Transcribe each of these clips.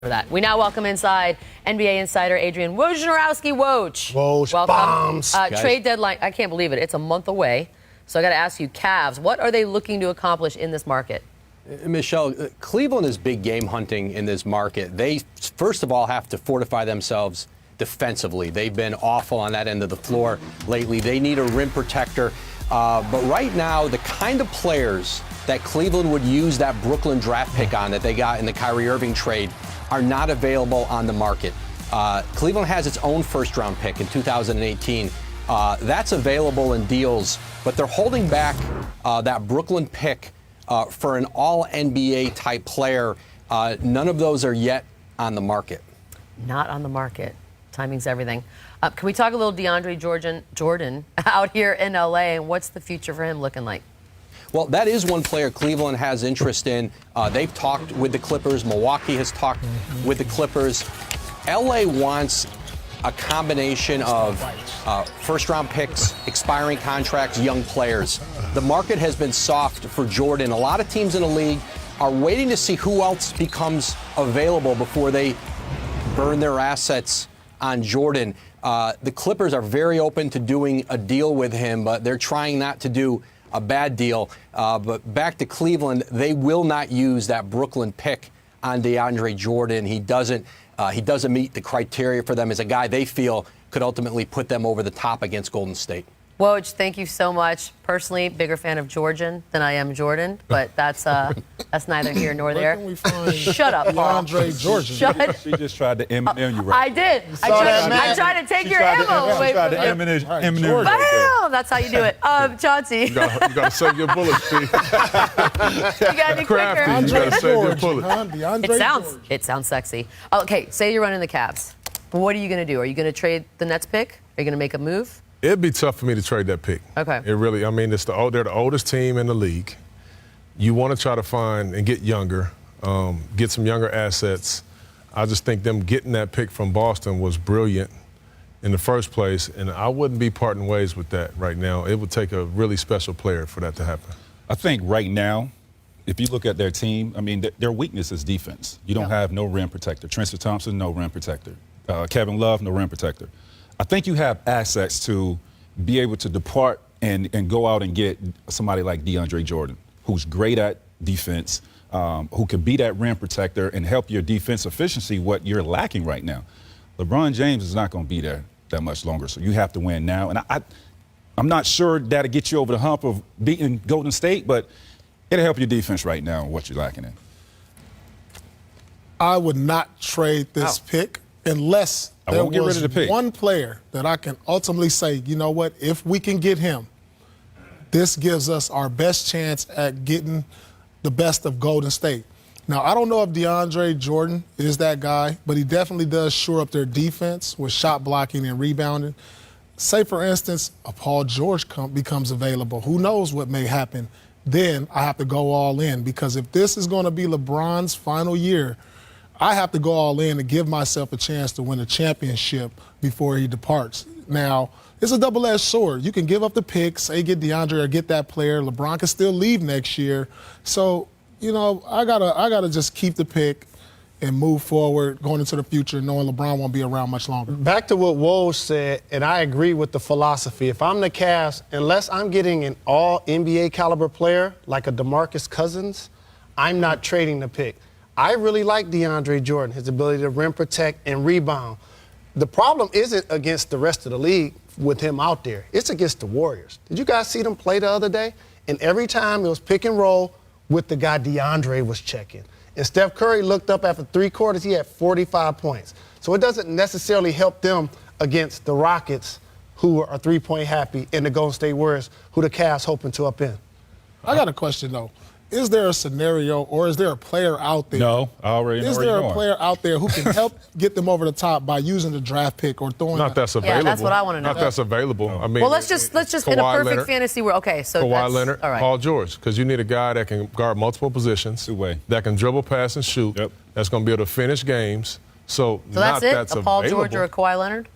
for that. We now welcome inside NBA insider Adrian Wojnarowski. Woj. Woj, bombs. Trade deadline, I can't believe it. It's a month away. So I got to ask you, Cavs, what are they looking to accomplish in this market? Michelle, Cleveland is big game hunting in this market. They, first of all, have to fortify themselves defensively. They've been awful on that end of the floor lately. They need a rim protector. But right now, the kind of players that Cleveland would use that Brooklyn draft pick on that they got in the Kyrie Irving trade are not available on the market. Cleveland has its own first-round pick in 2018. That's available in deals, but they're holding back that Brooklyn pick for an all-NBA type player. None of those are yet on the market. Not on the market. Timing's everything. Can we talk a little DeAndre Jordan out here in L.A., and what's the future for him looking like? Well, that is one player Cleveland has interest in. They've talked with the Clippers. Milwaukee has talked with the Clippers. L.A. wants a combination of first-round picks, expiring contracts, young players. The market has been soft for Jordan. A lot of teams in the league are waiting to see who else becomes available before they burn their assets on Jordan. The Clippers are very open to doing a deal with him, but they're trying not to do a bad deal. But back to Cleveland, they will not use that Brooklyn pick on DeAndre Jordan. He doesn't meet the criteria for them as a guy they feel could ultimately put them over the top against Golden State. Woj, thank you so much. Personally, bigger fan of Georgian than I am Jordan, but that's neither here nor there. Where can we find Shut up, Paul. DeAndre Jordan? She just tried to Eminem you right. I did. I tried to take your ammo away from you. Eminem you right Bam! That's how you do it. Chauncey. You got to save your bullets, Steve. You got to be quicker. You got to save your bullets. It sounds sexy. Okay, say you're running the Cavs. What are you going to do? Are you going to trade the Nets pick? Are you going to make a move? It'd be tough for me to trade that pick. Okay. It really, I mean, they're the oldest team in the league. You want to try to find and get younger, get some younger assets. I just think them getting that pick from Boston was brilliant in the first place, and I wouldn't be parting ways with that right now. It would take a really special player for that to happen. I think right now, if you look at their team, I mean, their weakness is defense. You don't have no rim protector. Tristan Thompson, no rim protector. Kevin Love, no rim protector. I think you have assets to be able to depart and go out and get somebody like DeAndre Jordan, who's great at defense, who can be that rim protector and help your defense efficiency, what you're lacking right now. LeBron James is not going to be there that much longer, so you have to win now. And I'm not sure that'll get you over the hump of beating Golden State, but it'll help your defense right now and what you're lacking in. I would not trade this pick unless there was one player that I can ultimately say, you know what, if we can get him, this gives us our best chance at getting the best of Golden State. Now, I don't know if DeAndre Jordan is that guy, but he definitely does shore up their defense with shot blocking and rebounding. Say, for instance, a Paul George becomes available. Who knows what may happen? Then I have to go all in, because if this is going to be LeBron's final year, I have to go all in to give myself a chance to win a championship before he departs. Now, it's a double-edged sword. You can give up the pick, say get DeAndre or get that player. LeBron can still leave next year. So, you know, I gotta just keep the pick and move forward going into the future, knowing LeBron won't be around much longer. Back to what Woj said, and I agree with the philosophy. If I'm the Cavs, unless I'm getting an all-NBA caliber player like a DeMarcus Cousins, I'm not trading the pick. I really like DeAndre Jordan, his ability to rim protect and rebound. The problem isn't against the rest of the league with him out there. It's against the Warriors. Did you guys see them play the other day? And every time it was pick and roll with the guy DeAndre was checking. And Steph Curry looked up after 3 quarters, he had 45 points. So it doesn't necessarily help them against the Rockets, who are 3-point happy, and the Golden State Warriors, who the Cavs hoping to upend. I got a question, though. Is there a scenario or is there a player out there? No, I already know. Is there a player out there who can help get them over the top by using the draft pick or throwing? Not that's available. Yeah, that's what I want to know. Not that's available. I mean, well, let's just in a perfect fantasy world. Okay, so Kawhi Leonard, all right. Paul George, because you need a guy that can guard multiple positions, Two-way, that can dribble, pass, and shoot. Yep. That's going to be able to finish games. So that's it. That's a Paul available. George or a Kawhi Leonard?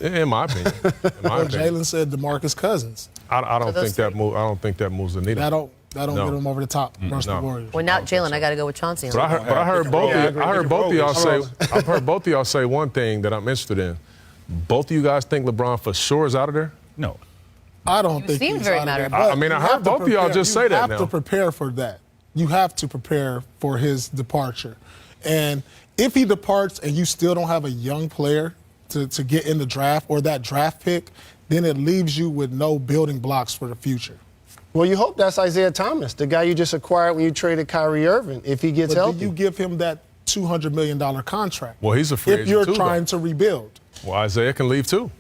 In my opinion. Jalen said DeMarcus Cousins. I don't think that move. I don't think that moves the needle. That don't get them over the top versus the Warriors. Well, now, Jalen, I got to go with Chauncey. But I heard both of y'all say. I've heard both of y'all say one thing that I'm interested in. Both of you guys think LeBron for sure is out of there? No. I don't think seemed he's very out of there. matter-of-fact. I mean, I heard both of y'all just say that You now. have to prepare for that. You have to prepare for his departure. And if he departs and you still don't have a young player to get in the draft or that draft pick, then it leaves you with no building blocks for the future. Well, you hope that's Isaiah Thomas, the guy you just acquired when you traded Kyrie Irving, if he gets But healthy. do you give him that $200 million contract? Well, he's a free if agent you're too, trying though. to rebuild. Well, Isaiah can leave too.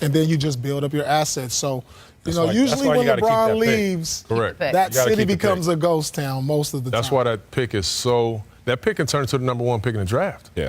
And then you just build up your assets. So, That's you know, why- usually that's why when you gotta keep LeBron that pick. leaves, Correct. pick. that You gotta city keep the becomes pick. a ghost town most of the That's time. why that pick is so. That pick can turn into the number one pick in the draft. Yeah.